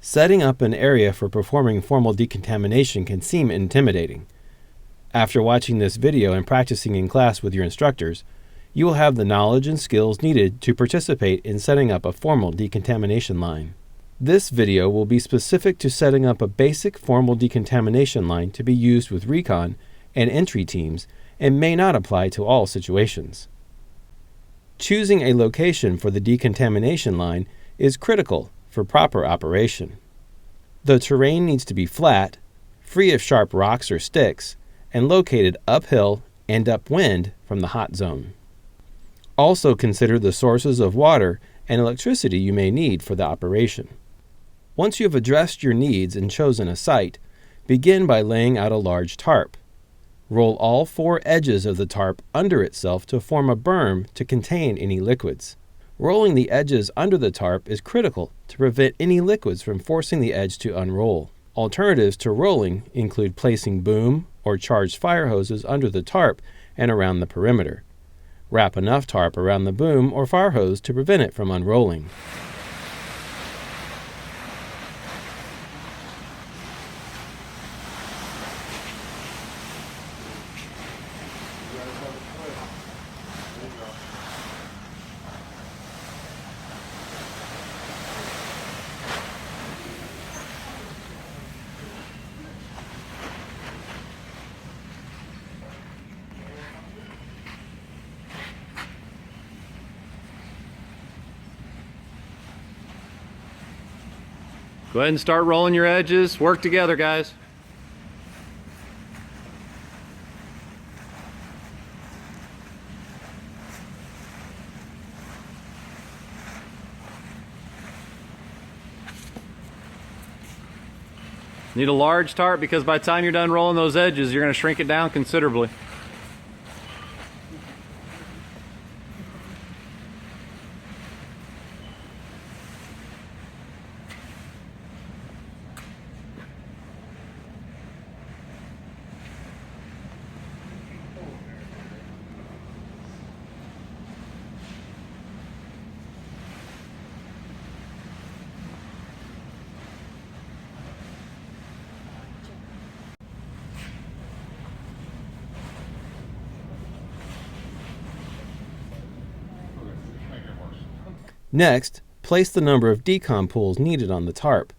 Setting up an area for performing formal decontamination can seem intimidating. After watching this video and practicing in class with your instructors, you will have the knowledge and skills needed to participate in setting up a formal decontamination line. This video will be specific to setting up a basic formal decontamination line to be used with recon and entry teams and may not apply to all situations. Choosing a location for the decontamination line is critical for proper operation. The terrain needs to be flat, free of sharp rocks or sticks, and located uphill and upwind from the hot zone. Also consider the sources of water and electricity you may need for the operation. Once you have addressed your needs and chosen a site, begin by laying out a large tarp. Roll all 4 edges of the tarp under itself to form a berm to contain any liquids. Rolling the edges under the tarp is critical to prevent any liquids from forcing the edge to unroll. Alternatives to rolling include placing boom or charged fire hoses under the tarp and around the perimeter. Wrap enough tarp around the boom or fire hose to prevent it from unrolling. Go ahead and start rolling your edges. Work together, guys. Need a large tarp because by the time you're done rolling those edges, you're going to shrink it down considerably. Next, place the number of decon pulls needed on the tarp.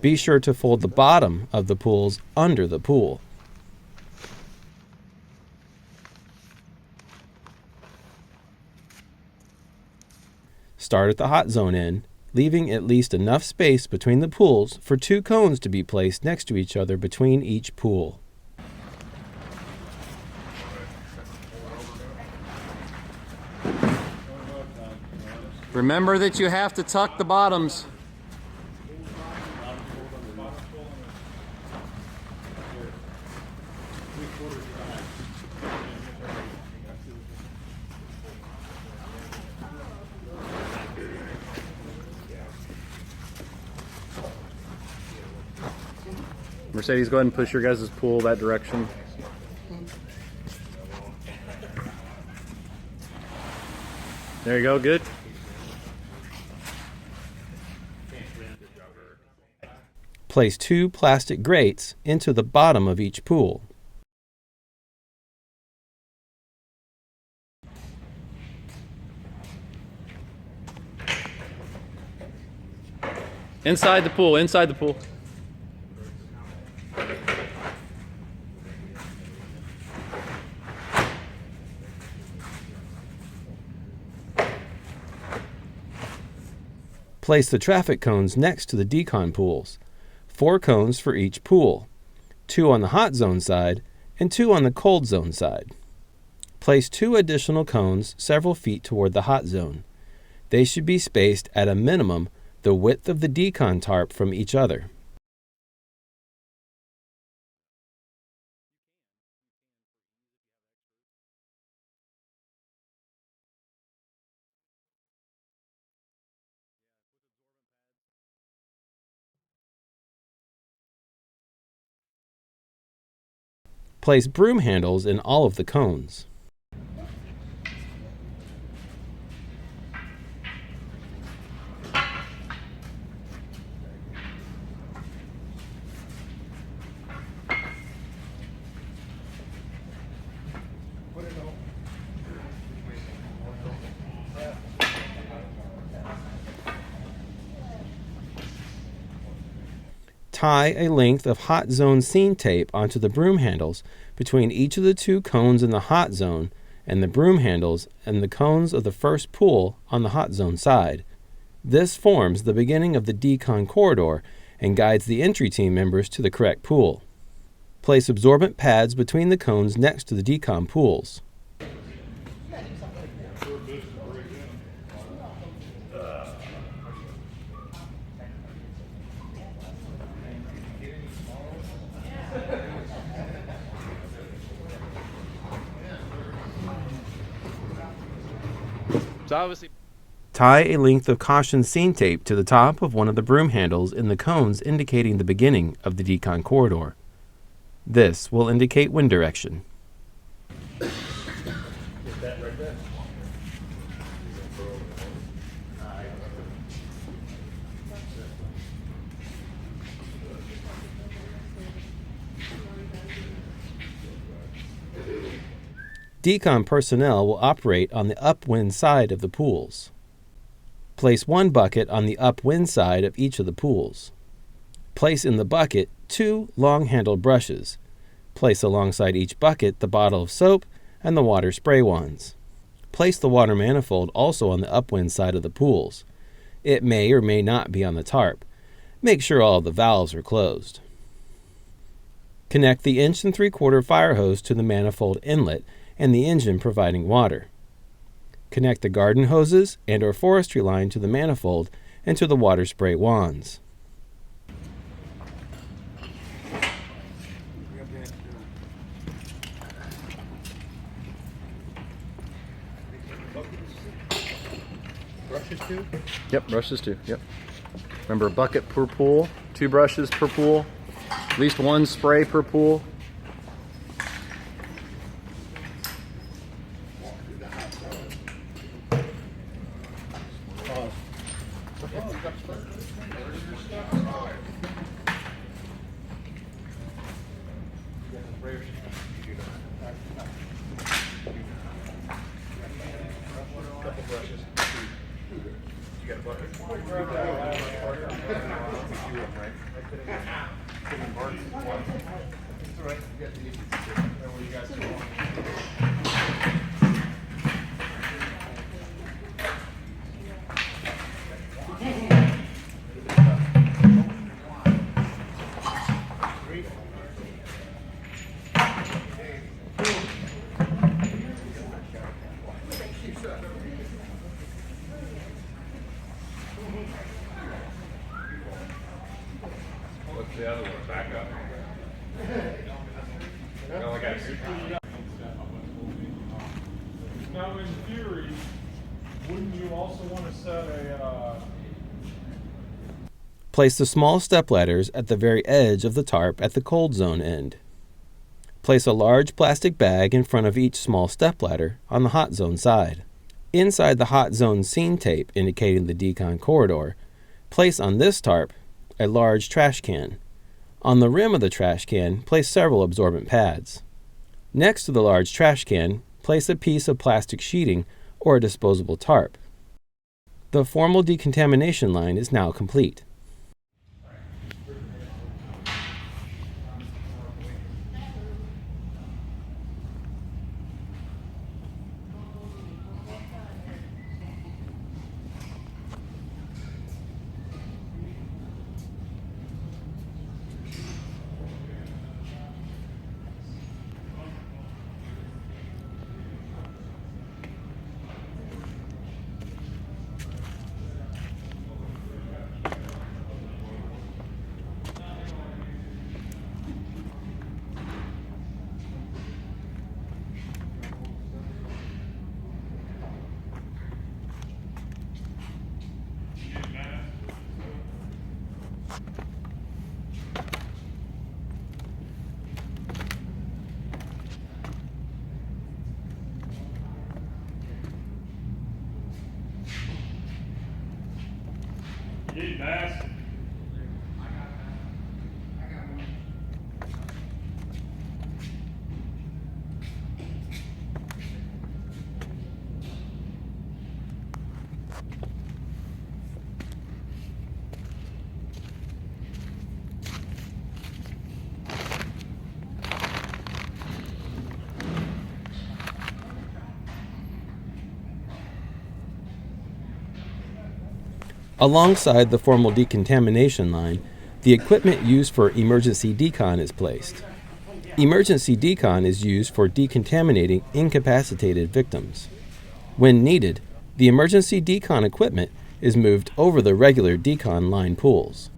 Be sure to fold the bottom of the pools under the pool. Start at the hot zone end, leaving at least enough space between the pools for 2 cones to be placed next to each other between each pool. Remember that you have to tuck the bottoms. Mercedes, go ahead and push your guys' pool that direction. There you go, good. Place 2 plastic grates into the bottom of each pool. Inside the pool, inside the pool. Place the traffic cones next to the decon pools. 4 cones for each pool, 2 on the hot zone side and 2 on the cold zone side. Place 2 additional cones several feet toward the hot zone. They should be spaced at a minimum the width of the decon tarp from each other. Place broom handles in all of the cones. Tie a length of hot zone seam tape onto the broom handles between each of the 2 cones in the hot zone and the broom handles and the cones of the first pool on the hot zone side. This forms the beginning of the decon corridor and guides the entry team members to the correct pool. Place absorbent pads between the cones next to the decon pools. Tie a length of caution seam tape to the top of one of the broom handles in the cones indicating the beginning of the decon corridor. This will indicate wind direction. Decon personnel will operate on the upwind side of the pools. Place 1 bucket on the upwind side of each of the pools. Place in the bucket 2 long-handled brushes. Place alongside each bucket the bottle of soap and the water spray wands. Place the water manifold also on the upwind side of the pools. It may or may not be on the tarp. Make sure all of the valves are closed. Connect the 1 3/4 fire hose to the manifold inlet and the engine providing water. Connect the garden hoses and or forestry line to the manifold and to the water spray wands. Brushes too? Yep, brushes too. Yep. Remember, a bucket per pool, 2 brushes per pool, at least 1 spray per pool. What's the other one? Back up. We only got 2 times. Now, in theory, wouldn't you also want to set a... Place the small stepladders at the very edge of the tarp at the cold zone end. Place a large plastic bag in front of each small stepladder on the hot zone side. Inside the hot zone seam tape indicating the decon corridor, place on this tarp a large trash can. On the rim of the trash can, place several absorbent pads. Next to the large trash can, place a piece of plastic sheeting or a disposable tarp. The formal decontamination line is now complete. Keep fast. Alongside the formal decontamination line, the equipment used for emergency decon is placed. Emergency decon is used for decontaminating incapacitated victims. When needed, the emergency decon equipment is moved over the regular decon line pools.